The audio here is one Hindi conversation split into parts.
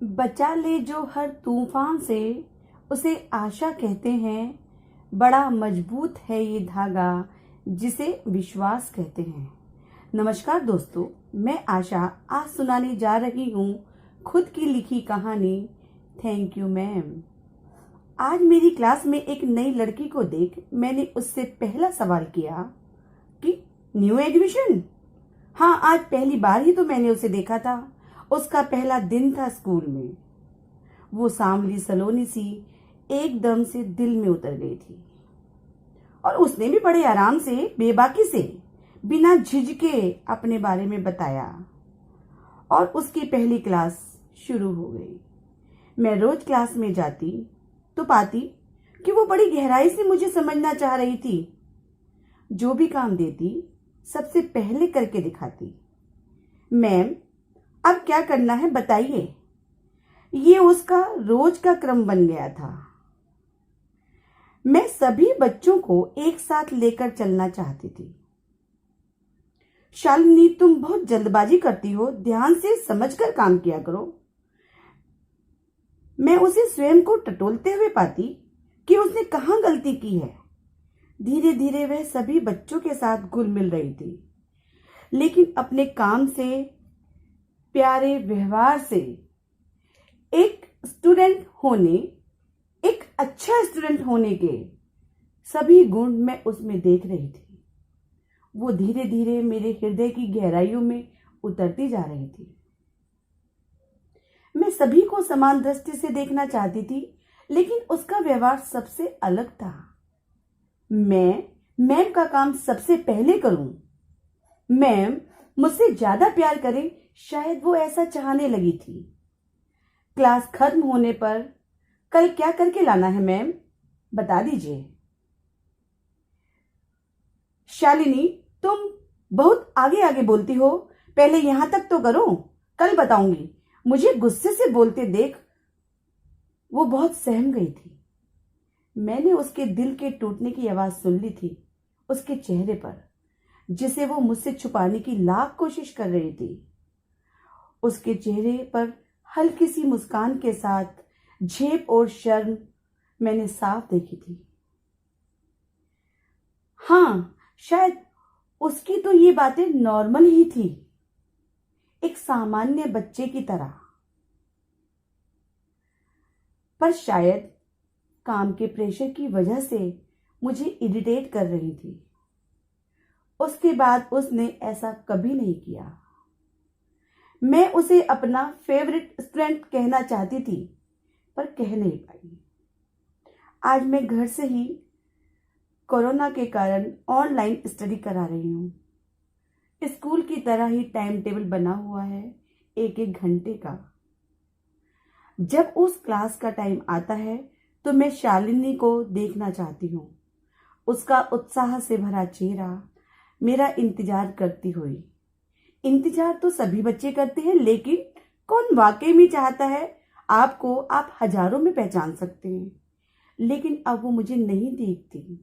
बचा ले जो हर तूफान से, उसे आशा कहते हैं। बड़ा मजबूत है ये धागा, जिसे विश्वास कहते हैं। नमस्कार दोस्तों, मैं आशा आज सुनाने जा रही हूँ खुद की लिखी कहानी। Thank you ma'am. आज मेरी क्लास में एक नई लड़की को देख मैंने उससे पहला सवाल किया कि न्यू एडमिशन। हाँ, आज पहली बार ही तो मैंने उसे देखा था। उसका पहला दिन था स्कूल में। वो सांवली सलोनी सी एकदम से दिल में उतर गई थी और उसने भी बड़े आराम से, बेबाकी से, बिना झिझके अपने बारे में बताया और उसकी पहली क्लास शुरू हो गई। मैं रोज क्लास में जाती तो पाती कि वो बड़ी गहराई से मुझे समझना चाह रही थी। जो भी काम देती सबसे पहले करके दिखाती। मैम, अब क्या करना है बताइए। ये उसका रोज का क्रम बन गया था। मैं सभी बच्चों को एक साथ लेकर चलना चाहती थी। शालिनी, तुम बहुत जल्दबाजी करती हो, ध्यान से समझकर काम किया करो। मैं उसे स्वयं को टटोलते हुए पाती कि उसने कहाँ गलती की है। धीरे धीरे वह सभी बच्चों के साथ घुल मिल रही थी, लेकिन अपने काम से, प्यारे व्यवहार से, एक अच्छा स्टूडेंट होने के सभी गुण मैं उसमें देख रही थी। वो धीरे धीरे मेरे हृदय की गहराइयों में उतरती जा रही थी। मैं सभी को समान दृष्टि से देखना चाहती थी, लेकिन उसका व्यवहार सबसे अलग था। मैम का काम सबसे पहले करूं। मैम मुझसे ज्यादा प्यार करें, शायद वो ऐसा चाहने लगी थी। क्लास खत्म होने पर कल क्या करके लाना है मैम, बता दीजिए। शालिनी, तुम बहुत आगे आगे बोलती हो, पहले यहां तक तो करो, कल बताऊंगी। मुझे गुस्से से बोलते देख वो बहुत सहम गई थी। मैंने उसके दिल के टूटने की आवाज सुन ली थी, उसके चेहरे पर, जिसे वो मुझसे छुपाने की लाख कोशिश कर रही थी। उसके चेहरे पर हल्की सी मुस्कान के साथ झेप और शर्म मैंने साफ देखी थी। हाँ, शायद उसकी तो ये बातें नॉर्मल ही थी, एक सामान्य बच्चे की तरह। पर शायद काम के प्रेशर की वजह से मुझे इरिटेट कर रही थी। उसके बाद उसने ऐसा कभी नहीं किया। मैं उसे अपना फेवरेट स्टूडेंट कहना चाहती थी, पर कह नहीं पाई। आज मैं घर से ही कोरोना के कारण ऑनलाइन स्टडी करा रही हूँ। स्कूल की तरह ही टाइम टेबल बना हुआ है, 1-1 घंटे का। जब उस क्लास का टाइम आता है तो मैं शालिनी को देखना चाहती हूँ, उसका उत्साह से भरा चेहरा मेरा इंतजार करती हुई। इंतजार तो सभी बच्चे करते हैं, लेकिन कौन वाकई में चाहता है आपको आप हजारों में पहचान सकते हैं, लेकिन अब वो मुझे नहीं देखती।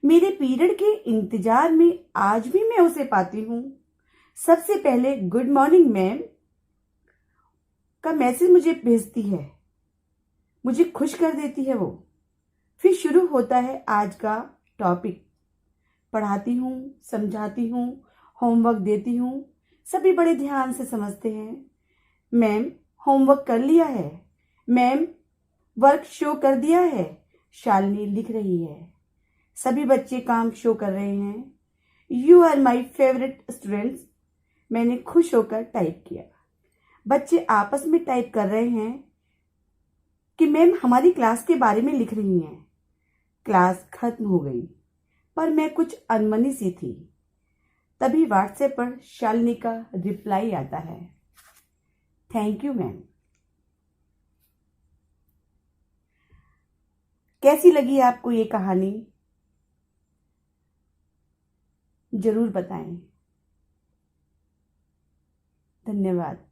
मेरे पीरियड के इंतजार में आज भी मैं उसे पाती हूँ। सबसे पहले गुड मॉर्निंग मैम का मैसेज मुझे भेजती है, मुझे खुश कर देती है वो। फिर शुरू होता है आज का टॉपिक। पढ़ाती हूँ, समझाती हूँ, होमवर्क देती हूँ। सभी बड़े ध्यान से समझते हैं। मैम, होमवर्क कर लिया है। मैम, वर्क शो कर दिया है। शालिनी लिख रही है। सभी बच्चे काम शो कर रहे हैं। You are my favourite students. मैंने खुश होकर टाइप किया। बच्चे आपस में टाइप कर रहे हैं कि मैम हमारी क्लास के बारे में लिख रही हैं। क्लास खत्म हो गई, पर मैं कुछ अनमनी सी थी। तभी व्हाट्सएप पर शालिनी का रिप्लाई आता है, थैंक यू मैम। कैसी लगी आपको ये कहानी, जरूर बताएं। धन्यवाद।